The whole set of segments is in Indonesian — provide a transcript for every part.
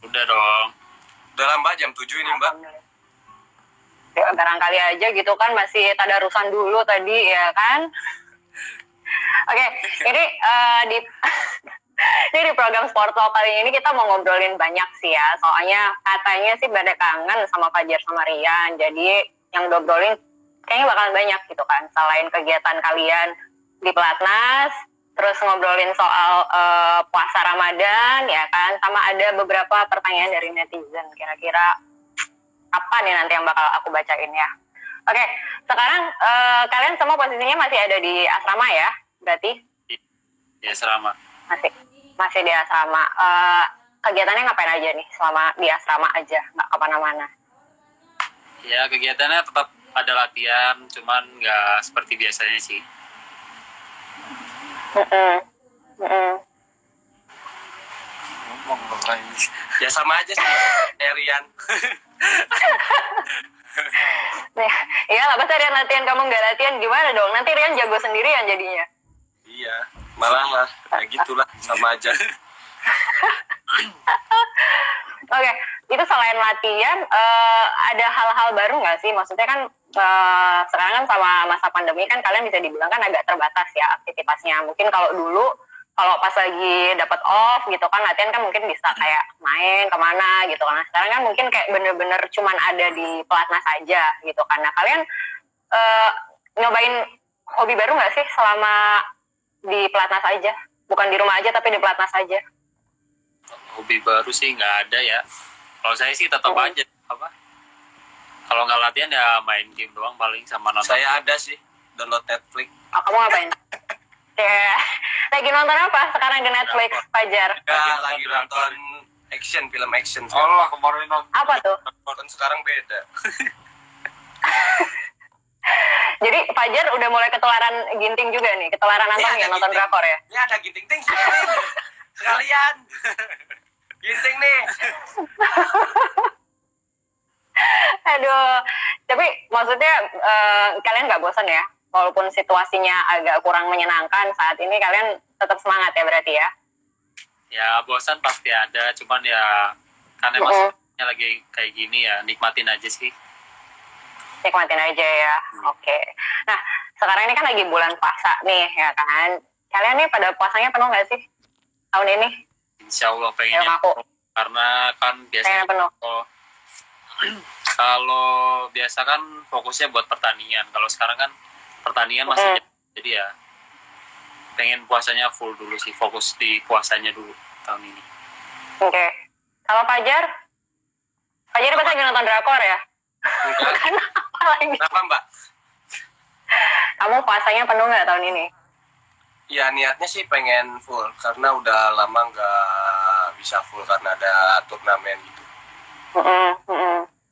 Udah dong. Udah lah Mbak, jam 7 ini Mbak. Ya, barangkali aja gitu kan, masih tadarusan dulu tadi ya kan. Oke, ini di ini di program Sport Talk kali ini kita mau ngobrolin banyak sih ya. Soalnya katanya sih pada kangen sama Fajar sama Rian. Jadi yang ngobrolin kayaknya bakalan banyak gitu kan. Selain kegiatan kalian di Pelatnas, terus ngobrolin soal puasa Ramadan ya kan. Sama ada beberapa pertanyaan dari netizen. Kira-kira apa nih nanti yang bakal aku bacain ya. Oke, sekarang kalian semua posisinya masih ada di asrama ya, berarti? Ya, asrama. Masih di asrama. Kegiatannya ngapain aja nih selama di asrama aja, nggak kemana-mana? Ya, kegiatannya tetap ada latihan, cuman nggak seperti biasanya sih. Ya sama aja sih, Rian. Iya lah, masa Rian latihan kamu nggak latihan gimana dong? Nanti Rian jago sendirian jadinya. Iya, malah lah, ya gitulah, sama aja. Oke, itu selain latihan, ada hal-hal baru nggak sih? Maksudnya kan sekarang kan sama masa pandemi kan kalian bisa dibilang kan agak terbatas ya aktivitasnya. Mungkin kalau dulu, kalau pas lagi dapat off gitu kan latihan kan mungkin bisa kayak main kemana gitu kan. Nah, sekarang kan mungkin kayak bener-bener cuman ada di Pelatnas aja gitu kan. Nah kalian nyobain hobi baru nggak sih selama di Pelatnas aja? Bukan di rumah aja tapi di Pelatnas aja. Hobi baru sih nggak ada ya. Kalau saya sih tetap aja kalau nggak latihan ya main game doang paling sama nonton. Saya ada sih, download Netflix. Oh, kamu ngapain? Lagi nonton apa sekarang di Netflix, Fajar? Ya, lagi nonton film action. Allah, kemarin nonton. Apa tuh? Nonton sekarang beda. Jadi Fajar udah mulai ketularan ginting juga nih, ketularan nonton drakor ya? Ya ada ginting ting sekalian. Ginting nih. Aduh, tapi maksudnya kalian nggak bosan ya? Walaupun situasinya agak kurang menyenangkan saat ini, kalian tetap semangat ya berarti ya? Ya bosan pasti ada, cuman ya karena masanya lagi kayak gini ya nikmatin aja sih. Nikmatin aja ya, oke. Nah, sekarang ini kan lagi bulan puasa nih ya kan? Kalian nih pada puasanya penuh nggak sih tahun ini? Insya Allah pengennya aku. Karena kan biasanya kalau biasa kan fokusnya buat pertandingan. Kalau sekarang kan pertandingan masih jadi ya pengen puasanya full dulu sih, fokus di puasanya dulu tahun ini. Oke. Kalau Fajar pas lagi nonton drakor ya? Bukan apa lagi? Kenapa Mbak? Kamu puasanya penuh nggak tahun ini? Ya niatnya sih pengen full, karena udah lama nggak bisa full karena ada turnamen gitu.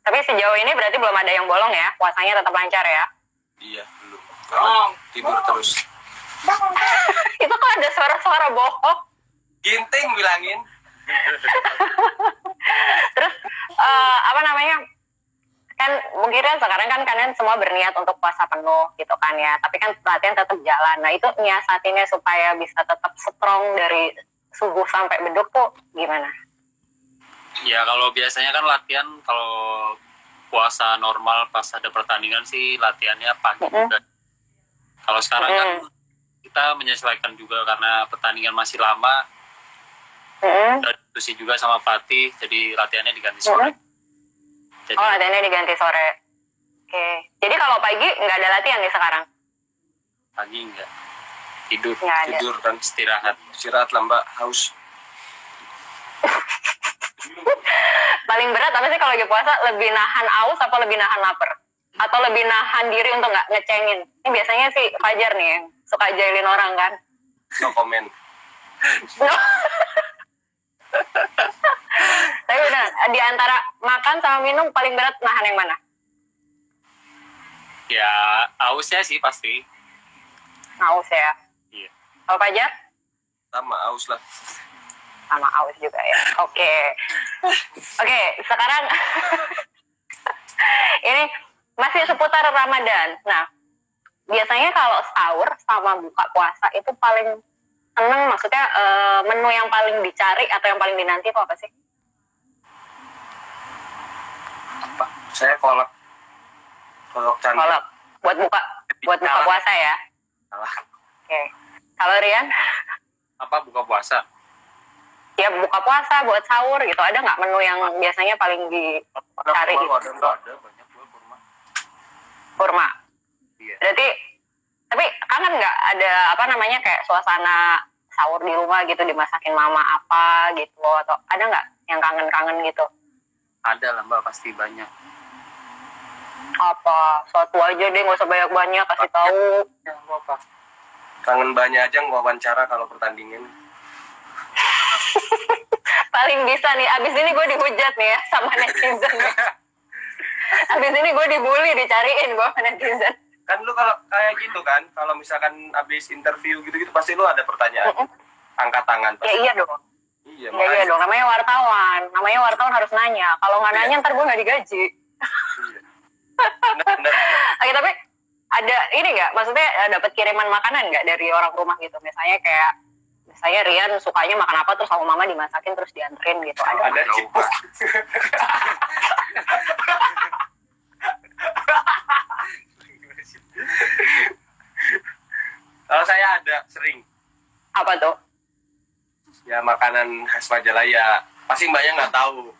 Tapi sejauh ini berarti belum ada yang bolong ya? Puasanya tetap lancar ya? Iya, belum. Tidur terus. Itu kok ada suara-suara bohong? Ginting bilangin. Terus apa namanya? Kan mungkin sekarang kan kalian semua berniat untuk puasa penuh gitu kan ya. Tapi kan latihan tetap jalan. Nah itu nyiasatinnya supaya bisa tetap strong dari subuh sampai beduk tuh gimana? Ya kalau biasanya kan latihan kalau puasa normal pas ada pertandingan sih latihannya pagi juga. Kalau sekarang kan kita menyesuaikan juga karena pertandingan masih lama. Dan diskusi juga sama pelatih, jadi latihannya diganti sore. Latihannya diganti sore. Oke. Jadi kalau pagi nggak ada latihan nih sekarang? Pagi nggak. Tidur dan istirahat lah Mbak, haus. Paling berat apa sih kalau lagi puasa? Lebih nahan aus apa lebih nahan lapar? Atau lebih nahan diri untuk nggak ngecengin? Ini biasanya sih Fajar nih yang suka jailin orang kan? No comment. No. Tapi benar, di antara makan sama minum paling berat nahan yang mana? Ya ausnya sih pasti. Aus ya? Iya. Kalau Fajar? Sama aus lah. Sama aus juga ya. Oke, sekarang ini masih seputar Ramadan. Nah, biasanya kalau sahur sama buka puasa itu paling seneng, maksudnya menu yang paling dicari atau yang paling dinanti itu apa sih? Apa? Saya kolak candi. Kolak. Buat buka puasa ya. Salah. Oke. Kalau Rian? Apa buka puasa? Ya buka puasa buat sahur gitu. Ada nggak menu yang biasanya paling dicari? Ada banyak kurma. Kurma. Iya. Berarti tapi kangen nggak ada apa namanya kayak suasana sahur di rumah gitu, dimasakin mama apa gitu, atau ada nggak yang kangen-kangen gitu? Ada lah Mbak, pasti banyak. Apa suatu aja deh, nggak usah banyak-banyak, kasih tahu. Ya, apa? Kangen banyak aja wawancara kalau pertandingan. Paling bisa nih, abis ini gue dihujat nih ya sama netizen. Abis ini gue dibully, dicariin gue sama netizen. Kan lu kalau kayak gitu kan, kalau misalkan abis interview gitu-gitu pasti lu ada pertanyaan. Angkat tangan. Ya iya dong. Iya, Ya iya dong, namanya wartawan. Namanya wartawan harus nanya. Kalau nggak nanya ntar gue nggak digaji. Benar. Oke, tapi ada ini nggak? Maksudnya dapat kiriman makanan nggak dari orang rumah gitu? Misalnya Rian sukanya makan apa, terus sama mama dimasakin terus dianterin gitu. Ada cipuk. Kalau saya ada sering. Apa tuh? Ya makanan khas Majalaya. Pasti mbaknya nggak tahu.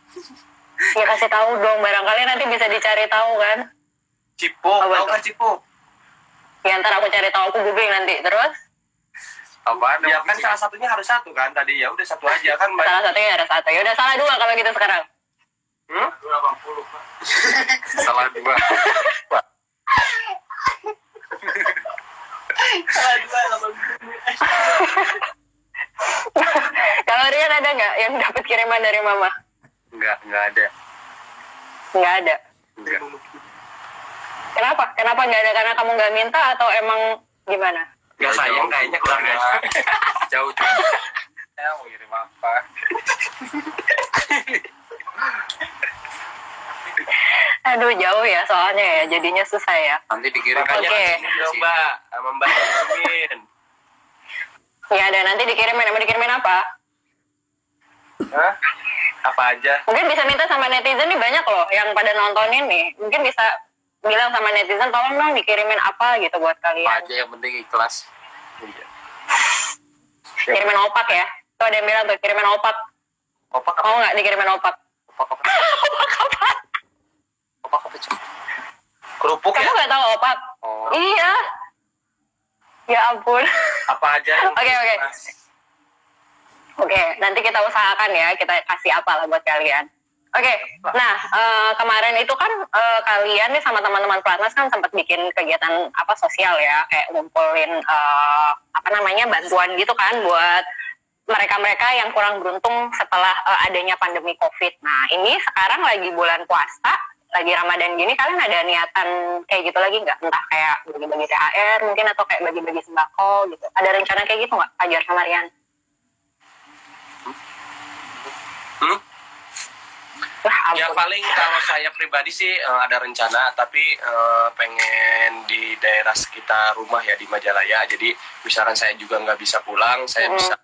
Ya kasih tahu dong, barangkali nanti bisa dicari tahu kan? Cipuk, Apa tahu tuh? kan cipuk? Ya ntar aku cari tahu, aku googling nanti. Terus Apaan? Ya kan salah satunya harus satu kan tadi, ya udah satu aja kan mbak. salah satunya ada satu. Ya udah salah dua kalau gitu sekarang. 80 Pak. Salah dua. Kalau Rian ada nggak yang dapat kiriman dari mama? Enggak ada. Nggak ada. Enggak. Kenapa nggak ada? Karena kamu nggak minta atau emang gimana? Ya sayang kayaknya keluarga. Jauh. Ya mau kirim apa? Aduh jauh ya soalnya ya, jadinya susah ya. Nanti dikirim Makanya Oke. dong mbak, sama mbak Amin. Ya ada, nanti dikirimin. Mau dikirimin apa? Hah? Apa aja? Mungkin bisa minta sama netizen nih, banyak loh yang pada nontonin nih. Mungkin bisa bilang sama netizen, tolong dong dikirimin apa gitu buat apa kalian. aja yang penting ikhlas. Iya. Kirimin opak ya. Tuh ada yang bilang tuh, kirimin opak. Opak apa? Mau nggak dikirimin opak? Opak apa? Opak apa? Opak apa cuy? Kerupuk Kamu ya? nggak tahu opak? Oh. Iya. Ya ampun. Apa aja yang Oke. Mas? Oke, nanti kita usahakan ya, kita kasih apa lah buat kalian. Oke, nah kemarin itu kan kalian nih sama teman-teman Pelatnas kan sempat bikin kegiatan apa sosial ya, kayak ngumpulin apa namanya bantuan gitu kan buat mereka-mereka yang kurang beruntung setelah adanya pandemi COVID. Nah ini sekarang lagi bulan puasa, lagi Ramadan gini, kalian ada niatan kayak gitu lagi nggak? Entah kayak bagi-bagi THR mungkin atau kayak bagi-bagi sembako gitu. Ada rencana kayak gitu nggak, Fajar sama Rian? Wah, Ya ampun. paling kalau saya pribadi sih ada rencana, tapi pengen di daerah sekitar rumah ya di Majalaya. Jadi misalkan saya juga nggak bisa pulang, saya bisa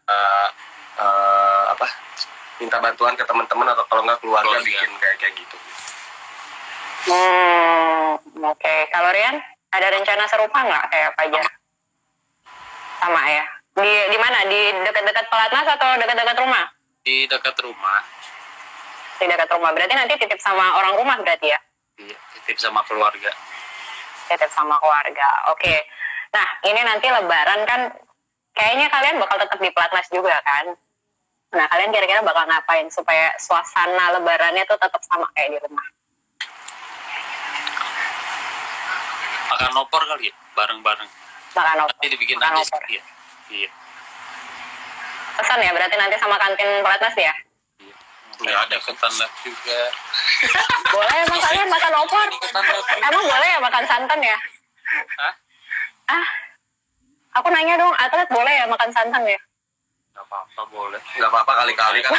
minta bantuan ke teman-teman atau kalau nggak keluarga bikin kayak gitu. Oke. Kalau Rian, ada rencana serupa nggak kayak Fajar? Sama ya. Di mana? Di dekat-dekat Pelatnas atau dekat-dekat rumah? Di dekat rumah. Di dekat rumah. Berarti nanti titip sama orang rumah berarti ya? Iya, titip sama keluarga. Titip sama keluarga. Oke. Nah, ini nanti Lebaran kan, kayaknya kalian bakal tetap di Pelatnas juga kan? Nah, kalian kira-kira bakal ngapain supaya suasana Lebarannya tuh tetap sama kayak di rumah? Makan opor kali ya, bareng-bareng. Makan opor. Nanti dibikin Makan aja opor. sih. Iya. Pesan ya, berarti nanti sama kantin Pelatnas ya? Ya, ada ketandak juga. Boleh emang kalian makan opor? Emang boleh ya makan santan ya? Hah? Aku nanya dong, atlet boleh ya makan santan ya? Gak apa-apa, boleh. Nggak apa-apa kali-kali kan.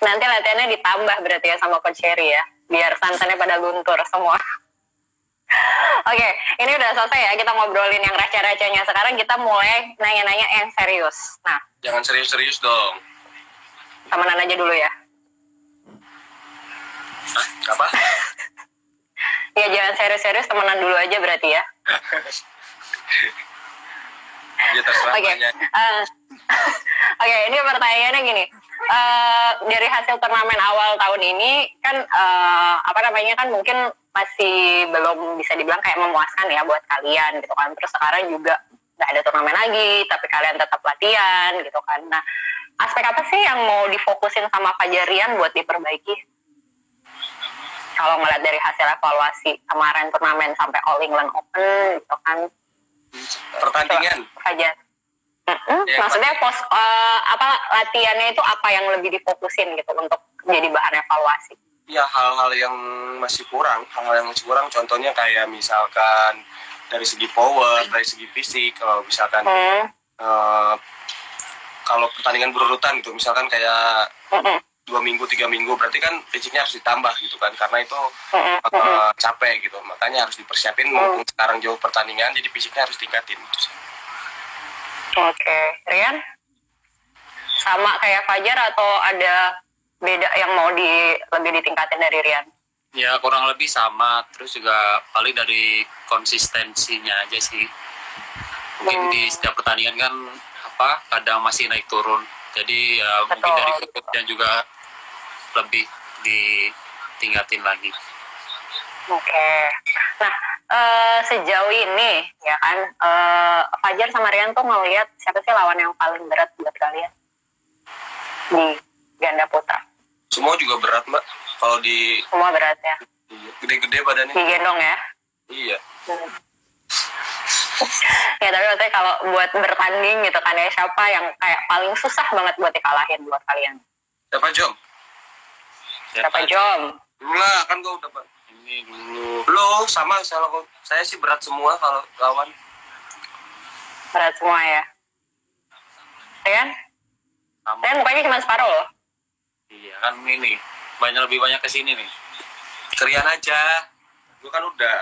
Nanti latihannya ditambah berarti ya sama Coach Sherry ya, biar santannya pada luntur semua. Oke, ini udah selesai ya, kita ngobrolin yang receh-recehnya. Sekarang kita mulai nanya-nanya yang serius. Nah, Jangan serius-serius dong. temenan aja dulu ya. Apa? Ya jangan serius-serius, temenan dulu aja berarti ya. Ya terserah. Oke. Oke, ini pertanyaannya gini. Dari hasil turnamen awal tahun ini kan kan mungkin masih belum bisa dibilang kayak memuaskan ya buat kalian gitu kan. Terus sekarang juga nggak ada turnamen lagi, tapi kalian tetap latihan gitu kan. Nah, aspek apa sih yang mau difokusin sama Fajarian buat diperbaiki? Kalau ngeliat dari hasil evaluasi kemarin turnamen sampai All England Open gitu kan. Pertandingan. Fajar. Ya, maksudnya latihannya itu apa yang lebih difokusin gitu untuk jadi bahan evaluasi? Ya hal-hal yang masih kurang, contohnya kayak misalkan dari segi power, dari segi fisik, kalau misalkan kalau pertandingan berurutan gitu, misalkan kayak 2 minggu, 3 minggu, berarti kan fisiknya harus ditambah gitu kan, karena itu capek gitu, makanya harus dipersiapin mumpung sekarang jauh pertandingan, jadi fisiknya harus tingkatin gitu. Oke, Rian? Sama kayak Fajar atau ada beda yang mau lebih ditingkatin dari Rian? Ya kurang lebih sama, terus juga paling dari konsistensinya aja sih. Mungkin di setiap pertandingan kan kadang masih naik turun, jadi ya mungkin dari fokusnya juga lebih ditingkatin lagi. Oke. Nah, sejauh ini ya kan Fajar sama Rian tuh ngelihat siapa sih lawan yang paling berat buat kalian di ganda putra? Semua juga berat, Mbak. Kalau di semua berat ya. Iya, gede-gede badannya. Digendong ya. Iya. Ya tapi maksudnya kalau buat bertanding gitu kan ya, siapa yang kayak paling susah banget buat dikalahin buat kalian? Siapa Jom? Siapa Jom? Dulu lah, kan gue udah ini dulu. Lo sama kalau saya sih berat semua kalau lawan. Berat semua ya. Rian? Rian mukanya cuma separuh loh. Iya kan ini lebih banyak kesini nih. Kerian aja. Gue kan udah.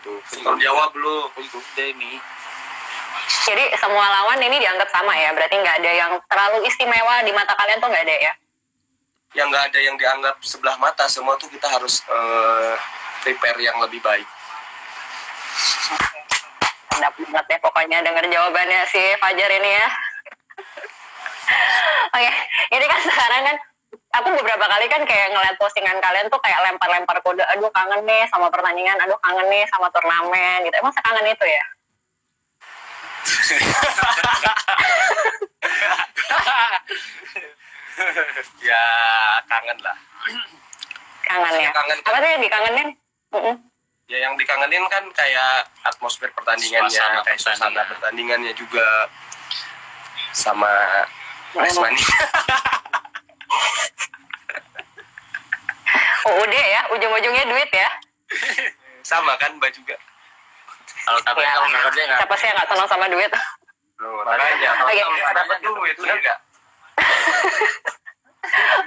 Tuh, kalau jawab lu. Udah ini. Jadi semua lawan ini dianggap sama ya. Berarti nggak ada yang terlalu istimewa di mata kalian tuh, nggak ada ya? Yang nggak ada yang dianggap sebelah mata. Semua tuh kita harus prepare yang lebih baik. Sedap banget ya pokoknya denger jawabannya si Fajar ini ya. Oke, ini kan sekarang kan aku beberapa kali kan kayak ngeliat postingan kalian tuh kayak lempar-lempar kode, aduh kangen nih sama pertandingan, aduh kangen nih sama turnamen gitu. Emang sekangen itu ya? Ya kangen lah. Kangen ya? Kangen. Apa sih yang dikangenin? Ya yang dikangenin kan kayak atmosfer pertandingannya, kayak suasana pertandingannya juga, sama pressmoney. Udah ya, ujung-ujungnya duit ya. Sama kan Mbak juga. Kalau katanya kalau nggak kerja nggak. Siapa sih yang nggak senang sama duit? Makanya Oke. dapat duit udah enggak.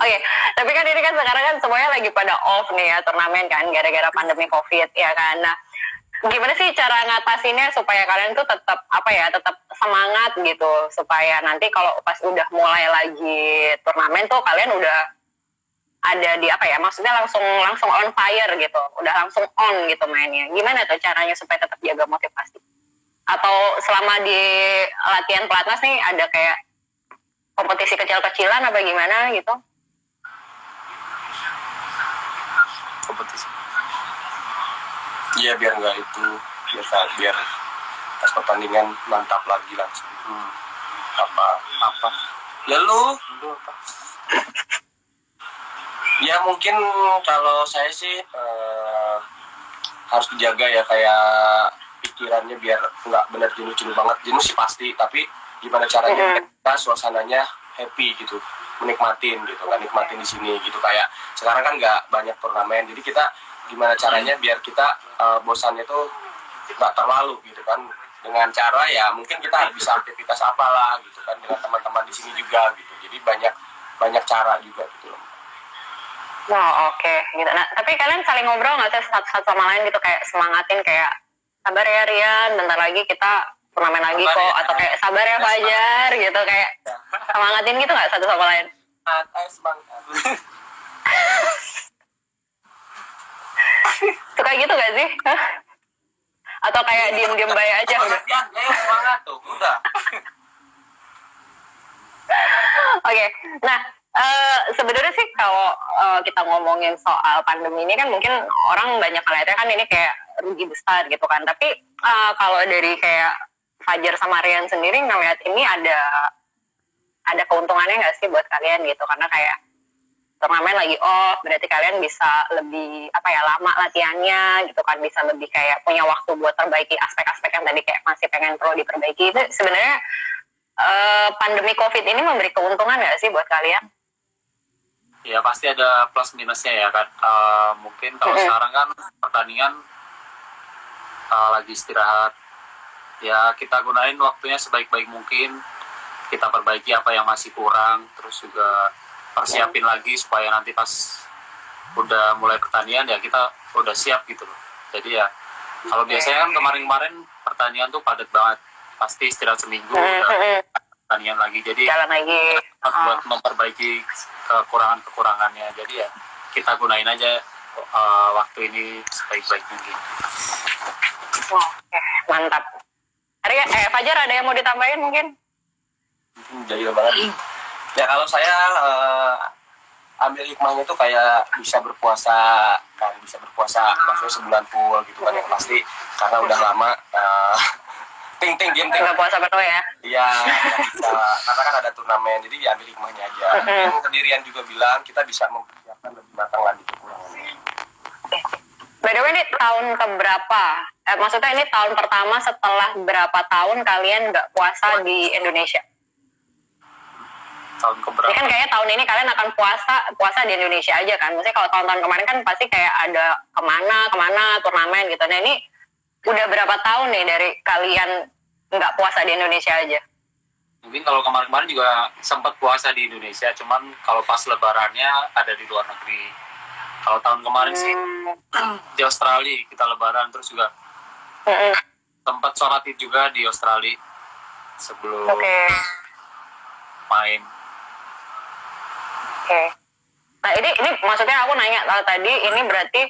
Oke, tapi kan ini kan sekarang kan semuanya lagi pada off nih ya turnamen kan gara-gara pandemi COVID ya kan. Nah, gimana sih cara ngatasinnya supaya kalian tuh tetap tetap semangat gitu, supaya nanti kalau pas udah mulai lagi turnamen tuh kalian udah ada di maksudnya langsung on fire gitu, udah langsung on gitu mainnya. Gimana tuh caranya supaya tetap jaga motivasi? Atau selama di latihan pelatnas nih ada kayak kompetisi kecil-kecilan apa gimana gitu? Kompetisi. Iya biar nggak itu, biar pas pertandingan mantap lagi langsung. Apa? Ya lu apa? Ya mungkin kalau saya sih harus dijaga ya, kayak pikirannya biar nggak benar jenuh banget. Jenuh sih pasti, tapi gimana caranya kita suasananya happy gitu, nikmatin di sini gitu. Kayak sekarang kan nggak banyak turnamen, jadi kita gimana caranya biar kita bosannya tuh nggak terlalu gitu kan, dengan cara ya mungkin kita bisa aktivitas apalah gitu kan dengan teman-teman di sini juga gitu. Jadi banyak cara juga gitu loh. Oh oke. Gitu. Nah tapi kalian saling ngobrol nggak sih satu sama lain gitu, kayak semangatin kayak sabar ya Rian, bentar lagi kita turnamen lagi kok, atau kayak sabar ya Fajar gitu, kayak semangatin gitu nggak satu sama lain? Semangat. Suka gitu gak sih? Atau kayak diem-diem baik aja udah? Semangat tuh, udah. Oke, nah sebenarnya sih kalau kita ngomongin soal pandemi ini kan mungkin orang banyak ngeliatnya kan ini kayak rugi besar gitu kan. Tapi kalau dari kayak Fajar sama Rian sendiri ngeliat ini ada keuntungannya nggak sih buat kalian gitu? Karena kayak turnamen lagi off, berarti kalian bisa lebih lama latihannya gitu kan, bisa lebih kayak punya waktu buat perbaiki aspek-aspek yang tadi kayak masih pengen perlu diperbaiki. Itu sebenarnya pandemi COVID ini memberi keuntungan nggak sih buat kalian? Ya pasti ada plus minusnya ya kan. Mungkin kalau sekarang kan pertandingan lagi istirahat, ya kita gunain waktunya sebaik-baik mungkin, kita perbaiki apa yang masih kurang, terus juga persiapin lagi supaya nanti pas udah mulai pertandingan ya kita udah siap gitu loh. Jadi ya kalau biasanya kan kemarin-kemarin pertandingan tuh padat banget, pasti istirahat seminggu udah pertandingan lagi, jadi jalan lagi buat memperbaiki kekurangannya. Jadi ya kita gunain aja waktu ini sebaik-baik mungkin. Oke, mantap. Fajar ada yang mau ditambahin mungkin? Jadi banget. Ya kalau saya ambil hikmahnya tuh kayak bisa berpuasa maksudnya sebulan full gitu kan, yang pasti karena udah lama diam nggak puasa penuh ya? Iya, bisa, karena kan ada turnamen, jadi diambil hikmahnya aja. Yang pendirian juga bilang kita bisa mempersiapkan lebih matang lagi kekurangannya. By the way, ini tahun keberapa? Maksudnya ini tahun pertama setelah berapa tahun kalian nggak puasa di Indonesia? Tahun keberapa? Ini kan kayaknya tahun ini kalian akan puasa di Indonesia aja kan? Maksudnya kalau tahun-tahun kemarin kan pasti kayak ada kemana turnamen gitu. Nah ini udah berapa tahun nih dari kalian nggak puasa di Indonesia aja? Mungkin kalau kemarin-kemarin juga sempat puasa di Indonesia, cuman kalau pas lebarannya ada di luar negeri. Kalau tahun kemarin sih di Australia kita lebaran, terus juga sempat sholat Id juga di Australia sebelum main. Oke. Nah ini maksudnya aku nanya tadi ini berarti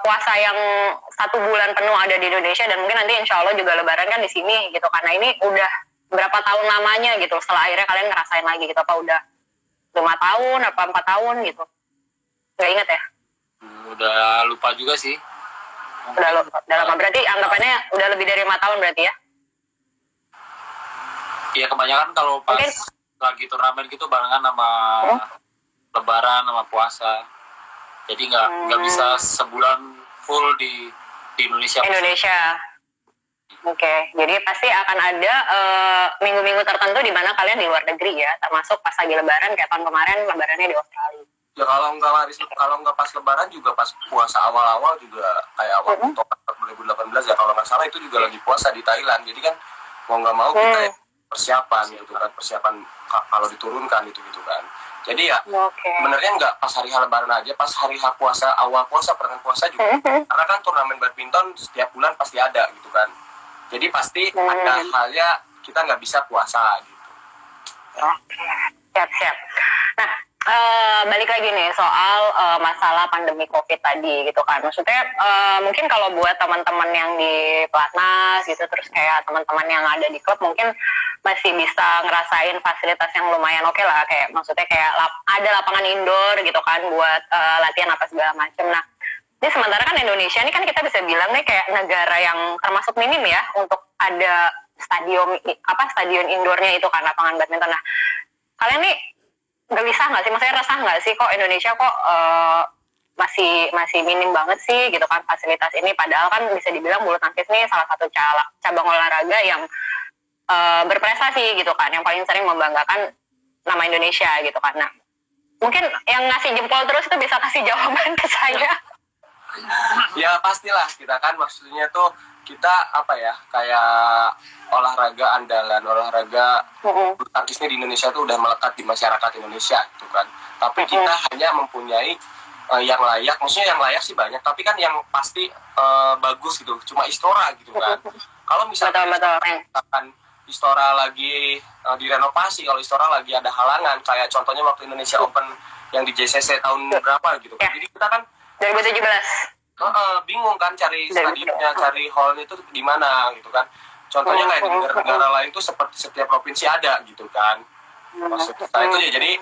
puasa yang 1 bulan penuh ada di Indonesia dan mungkin nanti insya Allah juga lebaran kan di sini gitu, karena ini udah berapa tahun lamanya gitu setelah akhirnya kalian ngerasain lagi gitu, apa udah 5 tahun apa 4 tahun gitu? Nggak inget ya? Udah lupa juga sih. Udah lama, berarti anggapannya udah lebih dari 5 tahun berarti ya? Iya, kebanyakan kalau pas lagi turnamen gitu barengan sama lebaran sama puasa. Jadi nggak bisa sebulan full di Indonesia. Oke, jadi pasti akan ada minggu-minggu tertentu di mana kalian di luar negeri ya, termasuk pas lagi lebaran kayak tahun kemarin lebarannya di Australia. Ya kalau nggak pas lebaran juga pas puasa awal-awal juga kayak waktu Oktober 2018 ya kalau nggak salah itu juga lagi puasa di Thailand. Jadi kan mau nggak mau kita persiapan gitu kan, persiapan kalau diturunkan itu gitu kan. Jadi ya sebenarnya nggak pas hari lebaran aja, pas hari puasa, awal puasa, pertengahan puasa juga. Karena kan turnamen badminton setiap bulan pasti ada gitu kan. Jadi pasti ada halnya kita nggak bisa puasa gitu. Siap. Nah, balik lagi nih soal masalah pandemi COVID tadi gitu kan. Maksudnya mungkin kalau buat teman-teman yang di pelatnas gitu, terus kayak teman-teman yang ada di klub mungkin masih bisa ngerasain fasilitas yang lumayan oke lah, kayak maksudnya kayak ada lapangan indoor gitu kan buat latihan apa segala macam. Nah, ini sementara kan Indonesia ini kan kita bisa bilang nih kayak negara yang termasuk minim ya untuk ada stadion indoornya itu kan, lapangan badminton. Nah, kalian nih gelisah nggak sih? Maksudnya resah nggak sih kok Indonesia kok masih minim banget sih gitu kan fasilitas ini, padahal kan bisa dibilang bulu tangkis nih salah satu cabang olahraga yang berprestasi gitu kan, yang paling sering membanggakan nama Indonesia gitu kan. Nah, mungkin yang ngasih jempol terus itu bisa kasih jawaban ke saya. Ya pastilah, kita kan maksudnya tuh kita kayak olahraga andalan, olahraga bulu tangkisnya di Indonesia tuh udah melekat di masyarakat Indonesia gitu kan. Tapi kita hanya mempunyai yang layak, maksudnya yang layak sih banyak, tapi kan yang pasti bagus gitu, cuma Istora gitu kan. Kalau misalkan Istora lagi direnovasi, kalau Istora lagi ada halangan, kayak contohnya waktu Indonesia Open yang di JCC tahun berapa gitu kan. Jadi kita kan 2017. Bingung kan cari stadionnya, cari hallnya itu di mana gitu kan. Contohnya kayak di negara-negara lain tuh seperti setiap provinsi ada gitu kan. Maksudnya itu ya, jadi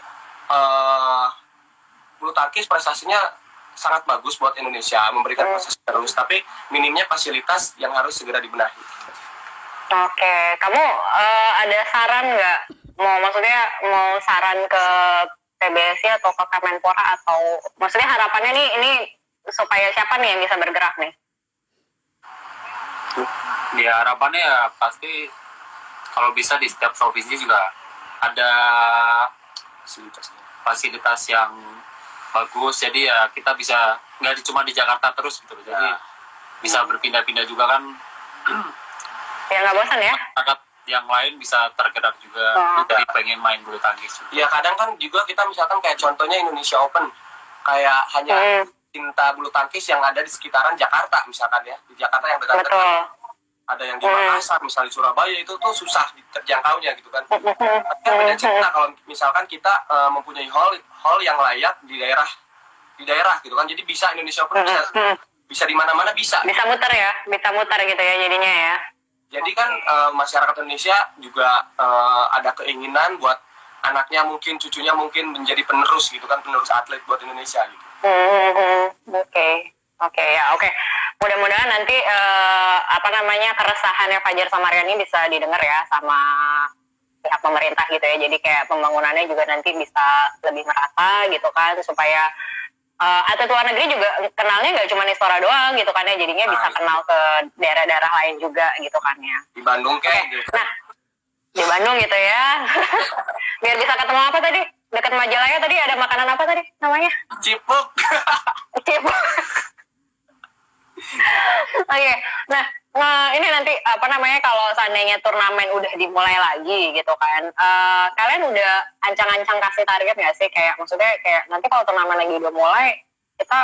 bulu tangkis prestasinya sangat bagus buat Indonesia, memberikan prestasi terus, tapi minimnya fasilitas yang harus segera dibenahi. Oke, kamu ada saran nggak? Maksudnya mau saran ke PBSI atau ke Kemenpora, atau maksudnya harapannya nih ini supaya siapa nih yang bisa bergerak nih? Ya harapannya ya pasti kalau bisa di setiap provinsi juga ada fasilitas yang bagus, jadi ya kita bisa nggak cuma di Jakarta terus gitu, jadi bisa berpindah-pindah juga kan. Ya nggak bosan ya? Masyarakat yang lain bisa tergerak juga dari pengen main bulu tangkis. Ya kadang kan juga kita misalkan kayak contohnya Indonesia Open, kayak hanya cinta bulu tangkis yang ada di sekitaran Jakarta misalkan ya, di Jakarta yang dekat-dekat. Ada yang di Makassar, misalnya di Surabaya, itu tuh susah terjangkaunya gitu kan. Tapi beda cerita kalau misalkan kita mempunyai hall yang layak di daerah gitu kan. Jadi bisa Indonesia Open bisa di mana-mana bisa. Bisa muter ya, bisa muter gitu ya jadinya ya. Jadi kan masyarakat Indonesia juga ada keinginan buat anaknya mungkin, cucunya mungkin menjadi penerus gitu kan, penerus atlet buat Indonesia gitu. Oke. Mudah-mudahan nanti keresahannya Fajar sama Rian ini bisa didengar ya sama pihak pemerintah gitu ya. Jadi kayak pembangunannya juga nanti bisa lebih merata gitu kan, supaya atlet luar negeri juga kenalnya nggak cuma Istora doang gitu kan ya, jadinya bisa kenal ke daerah-daerah lain juga gitu kan ya. Di Bandung kayak gitu. Nah, di Bandung gitu ya. Biar bisa ketemu apa tadi? Dekat Majalaya tadi ada makanan apa tadi namanya? Cipuk. Cipuk. Oke, nah ini nanti kalau seandainya turnamen udah dimulai lagi gitu kan, kalian udah ancang-ancang kasih target nggak sih, kayak maksudnya kayak nanti kalau turnamen lagi udah mulai kita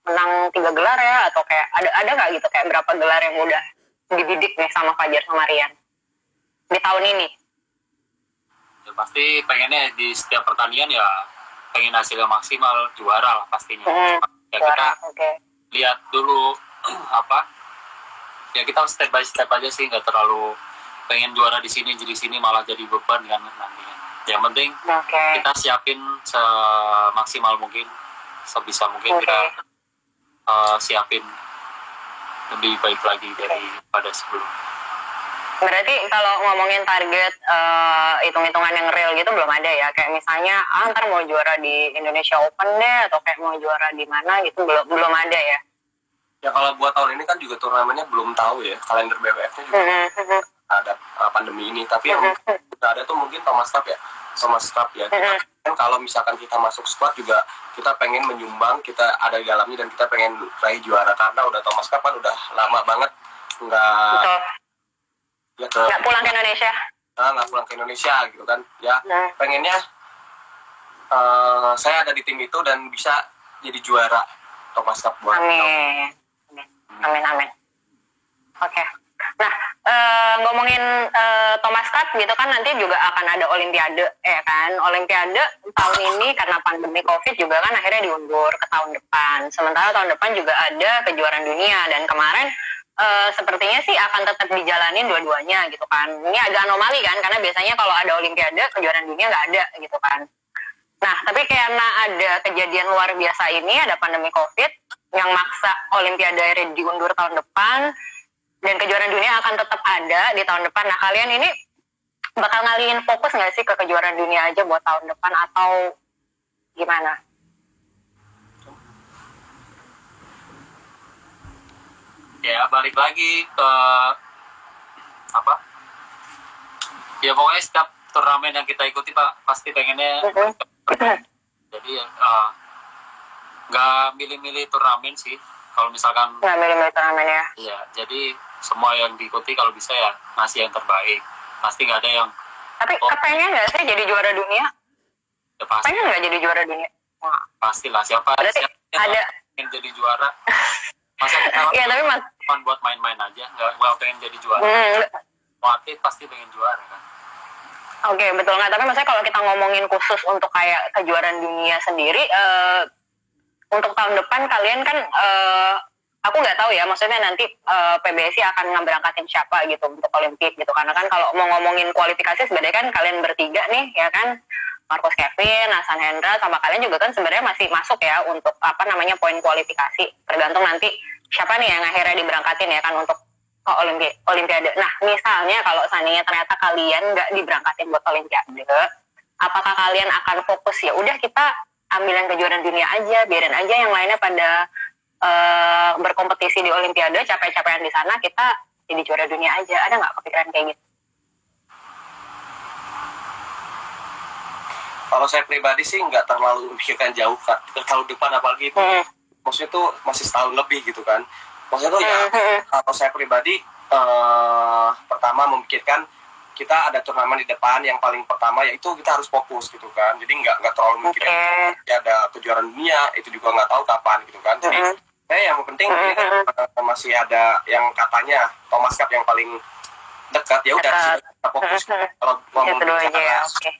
menang 3 gelar ya, atau kayak ada nggak gitu kayak berapa gelar yang udah dibidik nih sama Fajar sama Rian di tahun ini? Ya pasti pengennya di setiap pertandingan ya pengen hasilnya maksimal, juara lah pastinya. Ya juara, kita lihat dulu ya kita step by step aja sih, nggak terlalu pengen juara di sini jadi sini malah jadi beban kan nantinya. Yang penting kita siapin semaksimal mungkin, sebisa mungkin kita siapin lebih baik lagi daripada sebelum. Berarti kalau ngomongin target hitung-hitungan yang real gitu belum ada ya, kayak misalnya ntar mau juara di Indonesia Open deh, atau kayak mau juara di mana gitu, belum ada ya? Ya kalau buat tahun ini kan juga turnamennya belum tahu ya, kalender BWF-nya juga ada pandemi ini, tapi yang udah ada tuh mungkin Thomas Cup ya. Kan kalau misalkan kita masuk squad juga kita pengen menyumbang, kita ada di dalamnya dan kita pengen raih juara, karena udah Thomas Cup kan udah lama banget nggak pulang ke Indonesia. Nggak pulang ke Indonesia gitu kan ya. Pengennya saya ada di tim itu dan bisa jadi juara Thomas Cup buat Amin. Oke. Nah, ngomongin Thomas Cup gitu kan, nanti juga akan ada Olimpiade ya kan. Olimpiade tahun ini karena pandemi COVID juga kan akhirnya diundur ke tahun depan. Sementara tahun depan juga ada kejuaraan dunia, dan kemarin sepertinya sih akan tetap dijalanin dua-duanya gitu kan. Ini agak anomali kan, karena biasanya kalau ada Olimpiade kejuaraan dunia nggak ada gitu kan. Nah, tapi karena ada kejadian luar biasa ini, ada pandemi COVID yang maksa Olimpiade akhirnya diundur tahun depan, dan kejuaraan dunia akan tetap ada di tahun depan. Nah, kalian ini bakal ngalihin fokus nggak sih ke kejuaraan dunia aja buat tahun depan, atau gimana? Ya balik lagi ke ya pokoknya setiap turnamen yang kita ikuti pasti pengennya jadi nggak milih-milih turnamen sih kalau misalkan. Nggak milih-milih turnamen ya? Iya, jadi semua yang diikuti kalau bisa ya ngasih yang terbaik, pasti nggak ada yang. Tapi kepengen nggak sih jadi juara dunia? Ya pasti. Pengen nggak jadi juara dunia? Pastilah, siapa ada pengen jadi juara. Masa kita ya, tapi cuma buat main-main aja, nggak pengen jadi juara. Mau atlet pasti pengen juara kan. Oke, betul nggak? Tapi maksudnya kalau kita ngomongin khusus untuk kayak kejuaraan dunia sendiri, untuk tahun depan kalian kan aku nggak tahu ya, maksudnya nanti PBSI akan ngeberangkatin siapa gitu untuk Olimpik gitu, karena kan kalau mau ngomongin kualifikasi sebenarnya kan kalian bertiga nih ya kan, Marcus Kevin, Hasan Hendra sama kalian juga kan sebenarnya masih masuk ya untuk poin kualifikasi, tergantung nanti siapa nih yang akhirnya diberangkatin ya kan untuk ke Olimpiade. Nah misalnya kalau seandainya ternyata kalian nggak diberangkatin buat Olimpiade, apakah kalian akan fokus ya udah kita ambil yang kejuaraan dunia aja, biarin aja yang lainnya pada berkompetisi di Olimpiade, capek-capekan di sana, kita jadi juara dunia aja? Ada nggak kepikiran kayak gitu? Kalau saya pribadi sih nggak terlalu memikirkan jauh Kak, ke tahun depan apalagi itu. Maksudnya tuh masih setahun lebih gitu kan. Maksudnya tuh ya kalau saya pribadi pertama memikirkan kita ada turnamen di depan, yang paling pertama yaitu kita harus fokus gitu kan. Jadi nggak terlalu mikirin ya ada kejuaraan dunia, itu juga nggak tahu kapan gitu kan. Jadi yang penting ini masih ada yang katanya Thomas Cup yang paling dekat, ya udah kita fokus. Kalau ngomong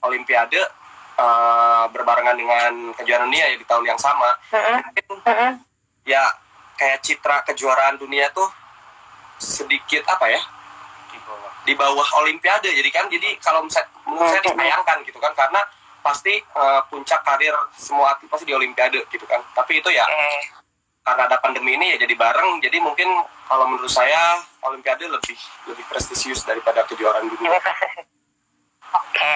Olimpiade berbarengan dengan kejuaraan dunia ya di tahun yang sama, ya kayak citra kejuaraan dunia tuh sedikit di bawah Olimpiade. Jadi kalau menurut saya disayangkan gitu kan, karena pasti puncak karir semua atlet pasti di Olimpiade gitu kan. Tapi itu ya karena ada pandemi ini ya jadi bareng. Jadi mungkin kalau menurut saya Olimpiade lebih prestisius daripada kejuaraan dunia. Oke.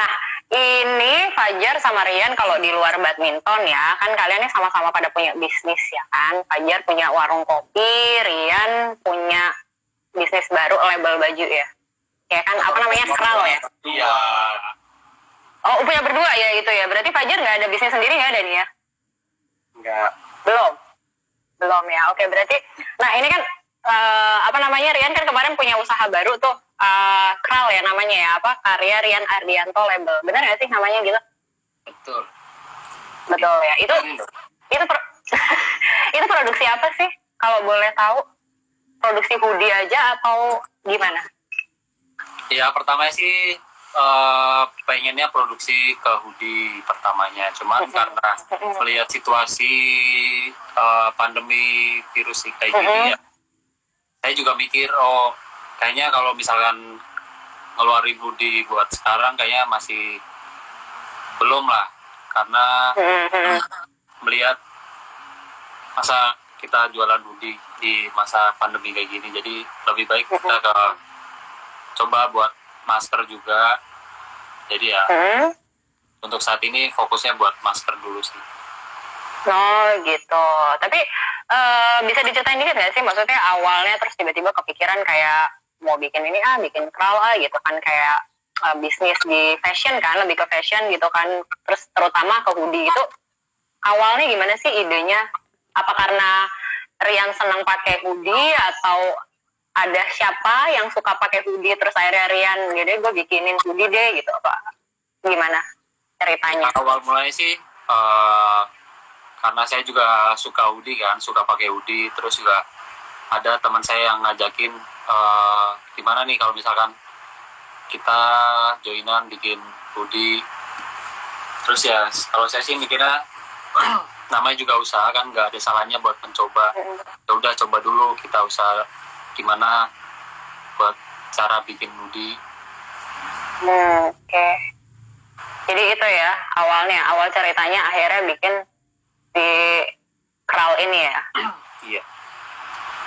Nah ini Fajar sama Rian kalau di luar badminton ya kan, kalian ini sama-sama pada punya bisnis ya kan. Fajar punya warung kopi, Rian punya bisnis baru label baju ya kan, apa namanya, Kral ya? Iya. Oh punya berdua ya itu ya, berarti Fajar nggak ada bisnis sendiri ya Dani ya? Enggak. Belum ya. Oke, berarti nah ini kan Rian kan kemarin punya usaha baru tuh, Kral ya namanya ya, karya Rian Ardianto label, benar nggak sih namanya gitu? Betul ya. Itu itu produksi apa sih kalau boleh tahu? Produksi hoodie aja atau gimana? Ya pertama sih pengennya produksi ke hoodie pertamanya, cuman karena melihat situasi pandemi virus kayak gini ya, saya juga mikir kayaknya kalau misalkan ngeluarin hoodie buat sekarang kayaknya masih belum lah, karena melihat masa kita jualan hoodie di masa pandemi kayak gini, jadi lebih baik kita coba buat masker juga. Jadi ya untuk saat ini fokusnya buat masker dulu sih. Oh gitu. Tapi bisa diceritain dikit nggak sih, maksudnya awalnya terus tiba-tiba kepikiran kayak mau bikin ini bikin Kral gitu kan, kayak bisnis di fashion kan, lebih ke fashion gitu kan, terus terutama ke hoodie itu awalnya gimana sih idenya? Apa karena Rian senang pakai hoodie atau ada siapa yang suka pakai hoodie terus akhirnya Rian jadi gue bikinin hoodie deh gitu, apa gimana ceritanya? Awal mulai sih karena saya juga suka hoodie kan, suka pakai hoodie, terus juga ada teman saya yang ngajakin gimana nih kalau misalkan kita joinan bikin hoodie. Terus ya kalau saya sih mikirnya namanya juga usaha kan, nggak ada salahnya buat mencoba. Ya udah coba dulu kita usaha gimana buat cara bikin hoodie. Oke. Jadi itu ya awal ceritanya akhirnya bikin di Kral ini ya. Iya.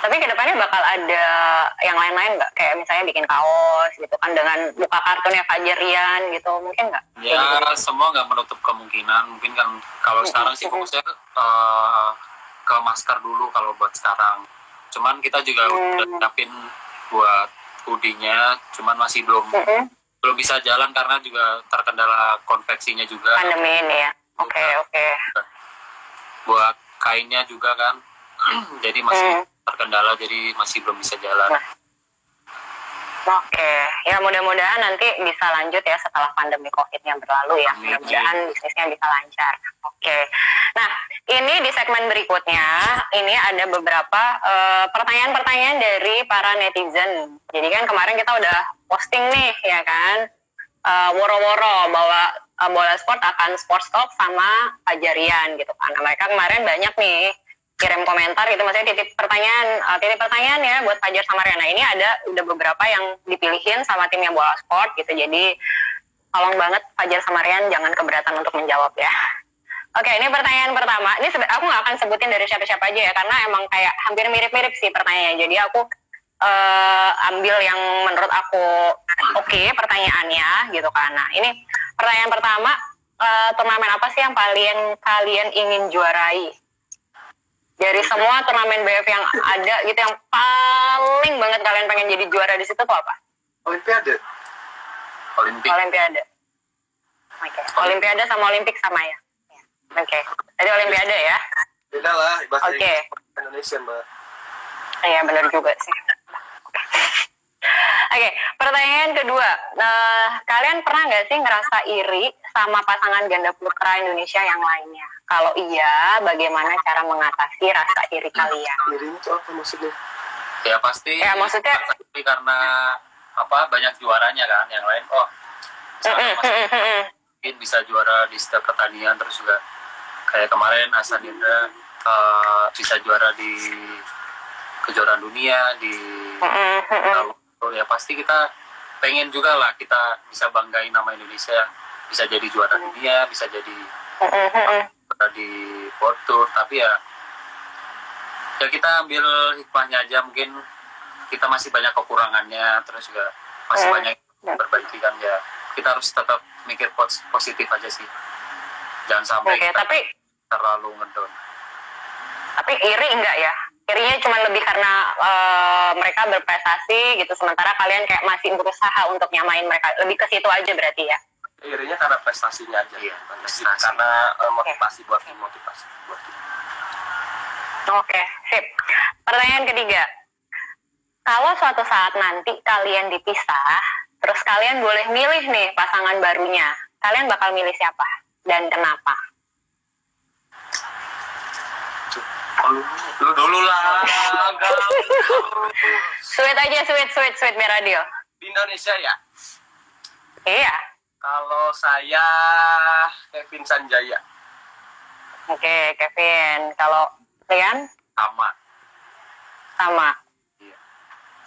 Tapi kedepannya bakal ada yang lain-lain nggak? Kayak misalnya bikin kaos gitu kan dengan muka kartunnya Fajar Rian gitu, mungkin nggak? Ya semua nggak menutup kemungkinan. Mungkin kan kalau sekarang sih fokusnya ke masker dulu kalau buat sekarang. Cuman kita juga udah siapin buat hoodie-nya, cuman masih belum bisa jalan karena juga terkendala konveksinya juga. Pandemi ini ya. Oke. Buat kainnya juga kan, jadi masih terkendala, jadi masih belum bisa jalan. Oke, ya mudah-mudahan nanti bisa lanjut ya setelah pandemi COVID-nya berlalu ya. Mudah-mudahan bisnisnya bisa lancar. Oke, nah ini di segmen berikutnya, ini ada beberapa pertanyaan-pertanyaan dari para netizen. Jadi kan kemarin kita udah posting nih ya kan, woro-woro bahwa Bola Sport akan sports talk sama Fajarian gitu kan. Nah, mereka kemarin banyak nih kirim komentar gitu, maksudnya titip pertanyaan ya buat Fajar sama Rian. Nah, ini udah beberapa yang dipilihin sama timnya Bola Sport gitu. Jadi tolong banget Fajar sama Rian jangan keberatan untuk menjawab ya. Oke, ini pertanyaan pertama. Ini aku nggak akan sebutin dari siapa-siapa aja ya, karena emang kayak hampir mirip-mirip sih pertanyaannya. Jadi aku ambil yang menurut aku oke pertanyaannya gitu kan. Nah, ini pertanyaan pertama, turnamen apa sih yang paling kalian ingin juarai? Dari semua turnamen BF yang ada gitu, yang paling banget kalian pengen jadi juara di situ tuh apa? Olimpiade. Olimpiade. Oke. Olimpiade sama Olimpik sama ya? Oke. Jadi Olimpiade ya? Beda lah, bahasa Indonesia, Mbak. Iya, benar juga sih. Oke, pertanyaan kedua. Kalian pernah nggak sih ngerasa iri sama pasangan ganda putra Indonesia yang lainnya? Kalau iya, bagaimana cara mengatasi rasa iri kalian? Irinya itu apa maksudnya? Ya pasti. Ya maksudnya karena banyak juaranya kan, yang lain mungkin bisa juara di setiap pertandingan, terus juga kayak kemarin Hasan Indra bisa juara di kejuaraan dunia di ya pasti kita pengen juga lah kita bisa banggain nama Indonesia, bisa jadi juara dunia, bisa jadi juara di World Tour. Tapi ya kita ambil hikmahnya aja, mungkin kita masih banyak kekurangannya, terus juga masih banyak perbaiki kan ya. Kita harus tetap mikir positif aja sih, jangan sampai tapi terlalu ngedon. Tapi iri enggak ya? Irinya cuma lebih karena mereka berprestasi gitu, sementara kalian kayak masih berusaha untuk nyamain mereka. Lebih ke situ aja berarti ya? Irinya karena prestasinya aja. Iya, karena motivasi buat tim. Oke, sip. Pertanyaan ketiga. Kalau suatu saat nanti kalian dipisah, terus kalian boleh milih nih pasangan barunya, kalian bakal milih siapa? Dan kenapa? Lu dulu lah. Sweet aja, sweet biar adil. Di Indonesia ya? Iya. Kalau saya Kevin Sanjaya. Oke, Kevin. Kalau Rian? Sama. Iya.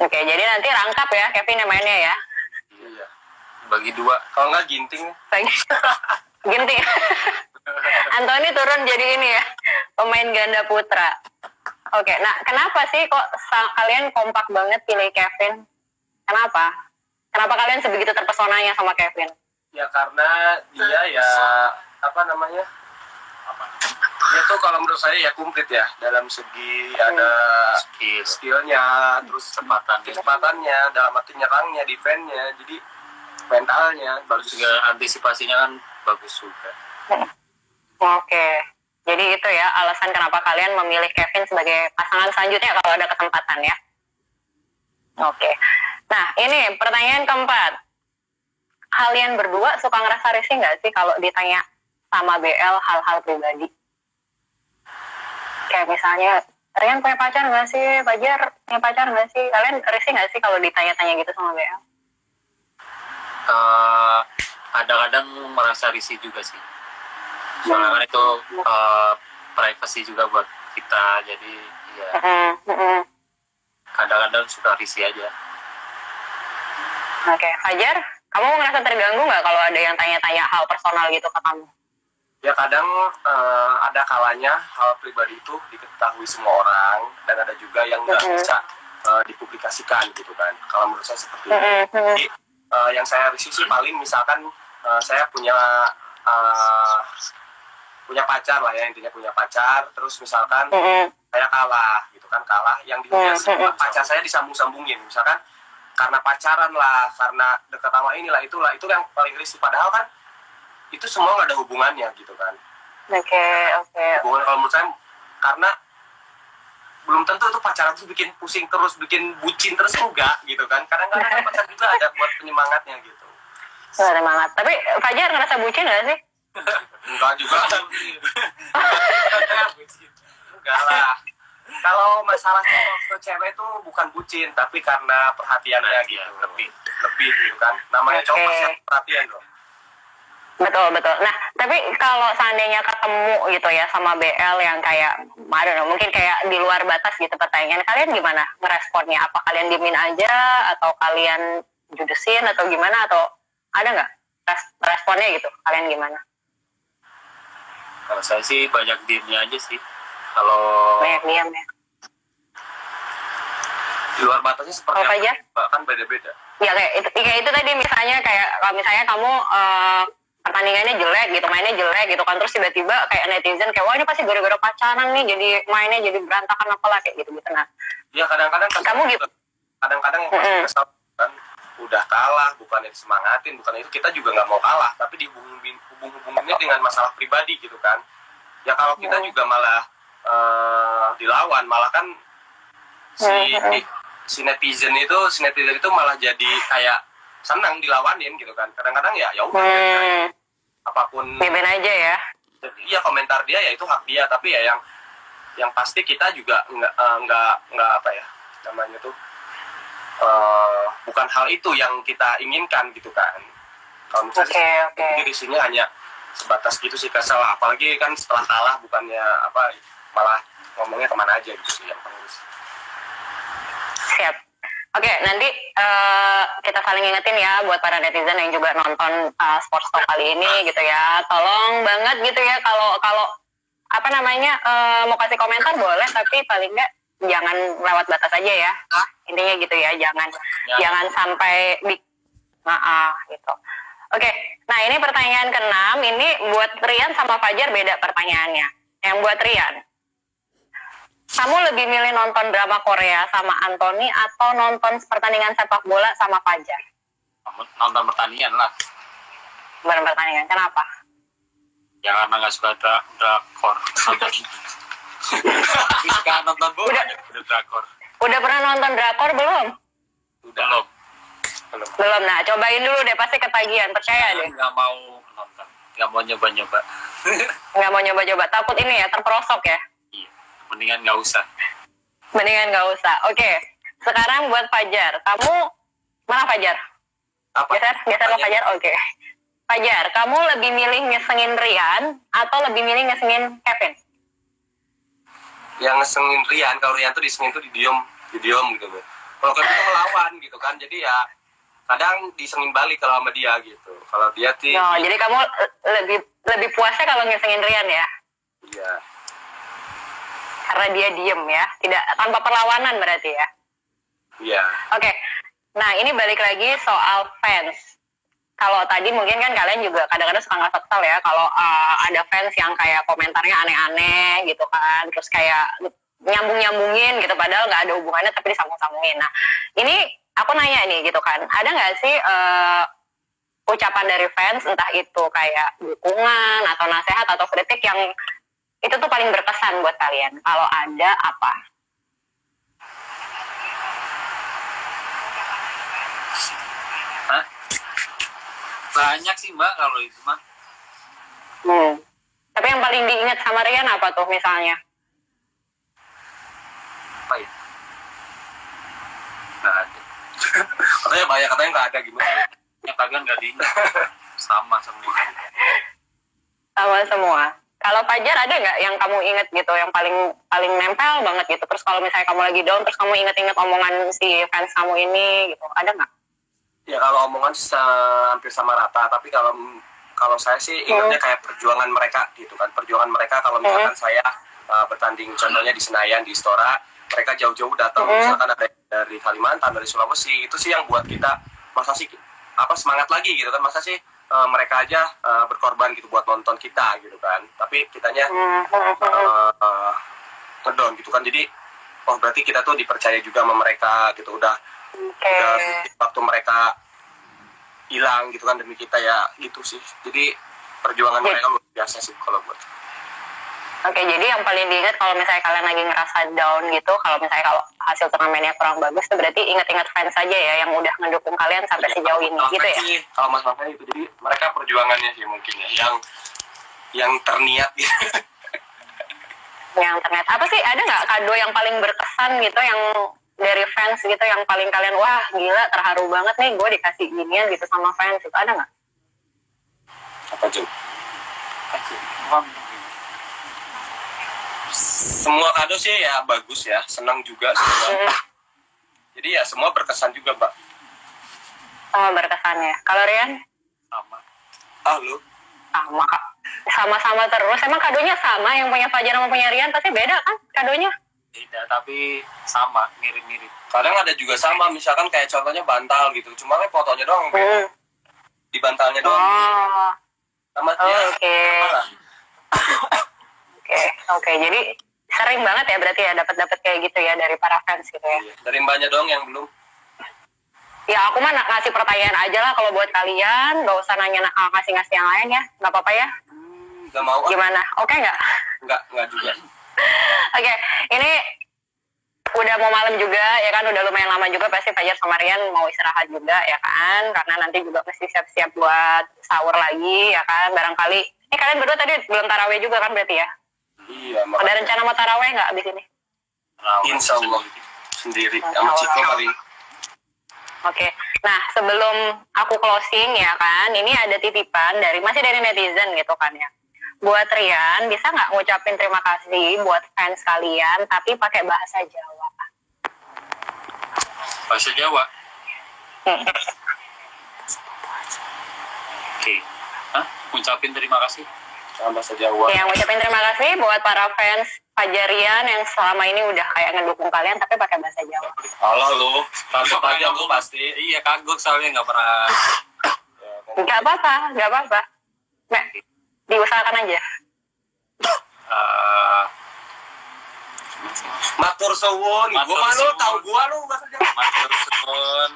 Oke, jadi nanti rangkap ya Kevin yang mainnya ya? Iya. Bagi 2. Kalau nggak Ginting. Ginting. Anthony turun jadi ini ya, pemain ganda putra. Oke, nah kenapa sih kok kalian kompak banget pilih Kevin? Kenapa? Kenapa kalian sebegitu terpesonanya sama Kevin? Ya karena dia ya dia tuh kalau menurut saya ya komplit ya, dalam segi ada skillnya, terus kecepatannya, dalam arti nyerangnya, defense-nya, jadi mentalnya bagus juga, antisipasinya kan bagus juga. Oke, jadi itu ya alasan kenapa kalian memilih Kevin sebagai pasangan selanjutnya kalau ada kesempatan ya. Oke, nah ini pertanyaan keempat. Kalian berdua suka ngerasa risih nggak sih kalau ditanya sama BL hal-hal pribadi? Kayak misalnya, Rian punya pacar nggak sih? Fajar punya pacar nggak sih? Kalian risih nggak sih kalau ditanya-tanya gitu sama BL? Kadang-kadang merasa risih juga sih. Soalnya kan itu privacy juga buat kita, jadi ya kadang-kadang suka risih aja. Oke, Fajar, kamu ngerasa terganggu nggak kalau ada yang tanya-tanya hal personal gitu ke kamu? Ya kadang ada kalanya hal pribadi itu diketahui semua orang, dan ada juga yang nggak bisa dipublikasikan gitu kan. Kalau menurut saya seperti itu. Jadi yang saya risih sih paling misalkan saya punya pacar lah ya, intinya punya pacar, terus misalkan saya kalah gitu kan, yang dihiasi pacar saya disambung-sambungin misalkan karena pacaran lah, karena dekat sama inilah itulah, itu yang paling risih, padahal kan itu semua nggak ada hubungannya gitu kan. Oke. Hubungan kalau menurut saya, karena belum tentu tuh pacaran tuh bikin pusing terus, bikin bucin terus, enggak gitu kan, kadang-kadang pacar juga ada buat penyemangatnya gitu. Semangat. Tapi Fajar ngerasa bucin nggak sih? Enggak juga. Enggak lah. Kalau masalah cowok ke cewek itu bukan bucin, tapi karena perhatiannya gitu, lebih gitu kan. Namanya cowok pasti perhatian loh. Betul, betul. Nah, tapi kalau seandainya ketemu gitu ya sama BL yang kayak, I don't know, mungkin kayak di luar batas gitu pertanyaan, kalian gimana meresponnya? Apa kalian diemin aja, atau kalian judesin, atau gimana? Atau ada nggak responnya gitu? Kalian gimana? Kalau saya sih banyak diemnya aja sih. Kalau Banyak diam ya? Di luar batasnya seperti Apa aja? Kan beda-beda. Ya kayak itu tadi misalnya kayak kalau misalnya kamu pertandingannya jelek gitu, mainnya jelek gitu kan, terus tiba-tiba kayak netizen kayak, wah ini pasti gara-gara pacaran nih, jadi mainnya jadi berantakan apalah kayak gitu. Nah, Ya kadang-kadang kamu gitu. Kadang-kadang yang pasti kesal kan udah kalah, bukannya disemangatin, bukan itu, kita juga nggak mau kalah, tapi dihubung-hubunginnya dengan masalah pribadi gitu kan. Ya kalau kita juga malah dilawan, malah kan si netizen itu malah jadi kayak senang dilawanin gitu kan. Kadang-kadang ya udah apapun Beben aja ya. Iya, komentar dia ya itu hak dia, tapi ya yang pasti kita juga nggak apa ya namanya tuh, bukan hal itu yang kita inginkan gitu kan. Kalau misalnya jadi di sini hanya sebatas gitu sih, kesel, apalagi kan setelah kalah, bukannya apa malah ngomongnya kemana aja gitu sih yang penting. Siap. Oke, nanti kita saling ingetin ya buat para netizen yang juga nonton Sports Talk kali ini gitu ya. Tolong banget gitu ya, kalau apa namanya mau kasih komentar boleh, tapi paling nggak jangan lewat batas aja ya. Intinya gitu ya, jangan sampai gitu. Oke, nah ini pertanyaan ke-6, ini buat Rian sama Fajar beda pertanyaannya. Yang buat Rian, kamu lebih milih nonton drama Korea sama Anthony atau nonton pertandingan sepak bola sama Fajar? Nonton pertandingan lah. Pertandingan, kenapa? Ya karena nggak suka drakor. Suka nonton bola udah drakor. Udah pernah nonton drakor belum? Belum. Nah, cobain dulu deh, pasti ketagihan, percaya deh. Nggak mau nonton, nggak mau nyoba-nyoba. Nggak mau nyoba-nyoba, takut ini ya, terperosok ya? Iya, mendingan nggak usah. Oke, sekarang buat Fajar, kamu mana Fajar? Apa? Geser lo Fajar, oke. Fajar, kamu lebih milih ngesengin Rian atau lebih milih ngesengin Kevin? Yang ngesengin Rian, kalau Rian tuh disengin tuh didiom gitu. Kalau Kevin tuh melawan gitu kan, jadi ya kadang disengin balik kalau sama dia gitu. Kalau dia sih. No, jadi kamu lebih puasnya kalau ngesengin Rian ya? Iya. Karena dia diem ya, tidak tanpa perlawanan berarti ya? Iya. Oke, nah ini balik lagi soal fans. Kalau tadi mungkin kan kalian juga kadang-kadang suka nggak kesel ya kalau ada fans yang kayak komentarnya aneh-aneh gitu kan, terus kayak nyambungin gitu, padahal nggak ada hubungannya tapi disambung-sambungin. Nah, ini aku nanya nih gitu kan, ada nggak sih ucapan dari fans, entah itu kayak dukungan atau nasihat atau kritik yang itu tuh paling berkesan buat kalian? Kalau ada, apa? Hah? Banyak sih Mbak kalau itu mah. Tapi yang paling diingat sama Rian apa tuh misalnya? Apa ya? Nggak ada. Katanya banyak, katanya nggak ada, gimana? Yang kalian nggak diingat. Sama semua. Sama semua. Kalau Fajar ada nggak yang kamu inget gitu, yang paling nempel banget gitu? Terus kalau misalnya kamu lagi down, terus kamu inget-inget omongan si fans kamu ini gitu, ada nggak? Ya kalau omongan hampir sama rata, tapi kalau saya sih ingatnya kayak perjuangan mereka gitu kan. Perjuangan mereka kalau misalkan saya bertanding contohnya di Senayan, di Istora, mereka jauh-jauh datang, misalkan ada dari Kalimantan, dari Sulawesi, itu sih yang buat kita masa sih semangat lagi gitu kan. Masa sih mereka aja berkorban gitu buat nonton kita gitu kan, tapi kitanya ngedown gitu kan. Jadi berarti kita tuh dipercaya juga sama mereka gitu, udah waktu mereka hilang gitu kan demi kita ya gitu sih. Jadi perjuangan mereka luar biasa sih kalau buat. Oke, jadi yang paling diingat kalau misalnya kalian lagi ngerasa down gitu, kalau misalnya kalau hasil turnamennya kurang bagus, tuh berarti ingat-ingat fans saja ya yang udah ngedukung kalian sampai sejauh ini gitu ya? Kalau mas-masnya itu, jadi mereka perjuangannya sih mungkin ya, yang terniat gitu. Yang ternyata apa sih, ada nggak kado yang paling berkesan gitu, yang dari fans gitu, yang paling kalian wah gila terharu banget nih gue dikasih ginian gitu sama fans itu, ada nggak? Apa Jun? Semua kado sih ya bagus ya, senang juga semua. Jadi ya semua berkesan juga, Mbak. Oh, berkesan ya. Kalau Rian? Sama. Lu? Sama, Kak. Sama-sama terus. Emang kadonya sama? Yang punya Fajar sama punya Rian pasti beda kan kadonya? Tidak, tapi sama, mirip-mirip. Kadang ada juga sama, misalkan kayak contohnya bantal gitu. Cuma kan fotonya doang beda. Di bantalnya doang. Oh. Sama Oh, dia. oke. Oke. Jadi sering banget ya berarti ya dapat kayak gitu ya dari para fans gitu ya. Iya, dari mbaknya doang yang belum. Ya aku mah ngasih pertanyaan aja lah kalau buat kalian, nggak usah nanya ngasih yang lain ya, nggak apa-apa ya. Gak mau. Gimana? Oke nggak? Enggak juga. Oke, ini udah mau malam juga ya kan, udah lumayan lama juga pasti Fajar sama Rian mau istirahat juga ya kan, karena nanti juga mesti siap-siap buat sahur lagi ya kan, barangkali. Ini kalian berdua tadi belum taraweh juga kan berarti ya? Iya, Ada rencana mau taraweh nggak abis ini? Insya Allah sendiri sama Ciko paling. Oke, nah sebelum aku closing ya kan, ini ada titipan masih dari netizen gitu kan ya. Buat Rian, bisa nggak ngucapin terima kasih buat fans kalian, tapi pakai bahasa Jawa? Bahasa Jawa? Oke. Hah? Ngucapin terima kasih? Bahasa Jawa. Yang ngucapin terima kasih buat para fans Fajarian yang selama ini udah kayak ngedukung kalian tapi pakai bahasa Jawa. Allah lu, kagok aja lu pasti. Iya, kagok soalnya nggak pernah. Nggak apa-apa. Nah, diusahakan aja. Matur suwun. Gua lu tahu gua lu bahasa Jawa. Matur suwun.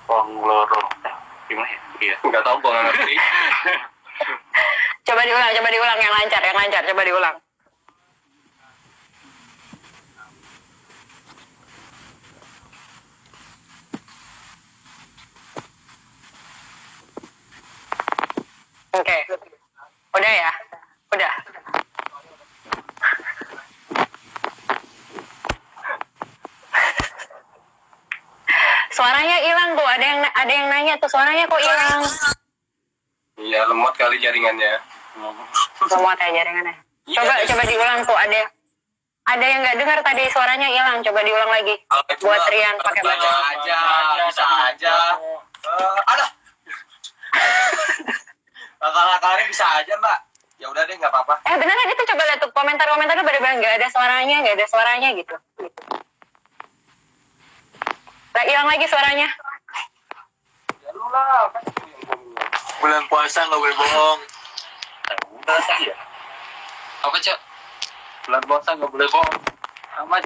Pongloro. Gimana ya? Iya. Enggak tahu gua nggak ngerti. Coba diulang yang lancar, coba diulang. Oke. Udah ya? Udah. Suaranya hilang tuh, ada yang nanya tuh, suaranya kok hilang? Iya, lemot kali jaringannya. Lemot ya jaringannya. Coba diulang tuh, ada yang nggak dengar tadi, suaranya hilang. Coba diulang lagi. Buat Rian pakai baca aja, bisa aja. Aduh. Akal-akalnya bisa aja, Mbak. Ya udah deh, nggak apa-apa. Beneran itu, coba lihat tuh komentar-komentarnya pada bilang nggak ada suaranya gitu. Lah, hilang lagi suaranya. Ya lu lah, kan Bulan puasa nggak boleh bohong. Udah sih ya. Apa cok? Bulan puasa nggak boleh bohong. Amat.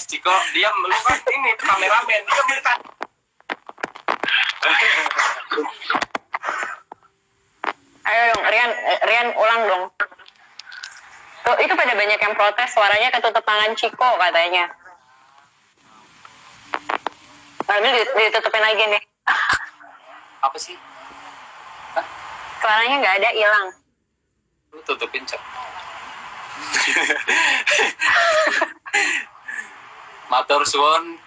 Ciko, diam, lu kan ini kameramen, diam kan. Ayo dong, Rian ulang dong. Tuh, itu pada banyak yang protes suaranya ketutup tangan Ciko katanya. Nah, ini ditutupin lagi nih. Apa sih? Hah? Suaranya nggak ada, hilang. Lu tutupin cok. Matur suwun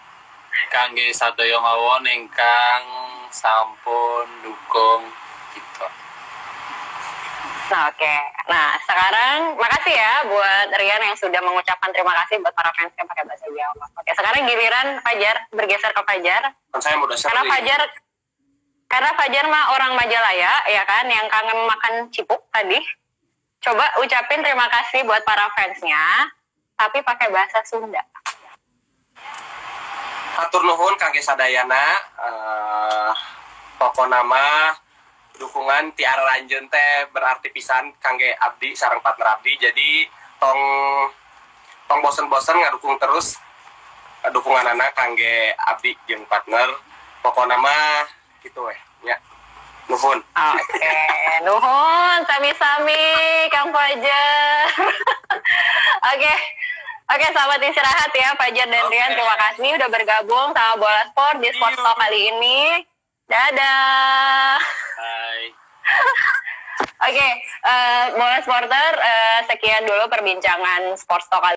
kangge sadaya mawon ingkang sampun dukung kita. Nah, oke. Nah, sekarang makasih ya buat Rian yang sudah mengucapkan terima kasih buat para fans yang pakai bahasa Jawa. Oke, sekarang giliran Fajar, bergeser ke Fajar. Saya mau dasar. Karena Fajar mah orang Majalaya, ya kan, yang kangen makan cipuk tadi. Coba ucapin terima kasih buat para fansnya, tapi pakai bahasa Sunda. Hatur nuhun kangge sadayana, pokok nama dukungan tiara lanjun teh berarti pisan kangge abdi sareng partner abdi. Jadi tong bosen-bosen ngadukung terus dukungan anak kangge abdi jeung partner. Pokok nama gitu ya. Nuhun. Oke, nuhun sami-sami Kang Fajar. Oke. Oke, selamat istirahat ya Fajar dan Rian. Terima kasih udah bergabung sama Bola Sport di Sport Talk kali ini. Dadah. Bye. Oke, Bola Sporter, sekian dulu perbincangan Sport Talk kali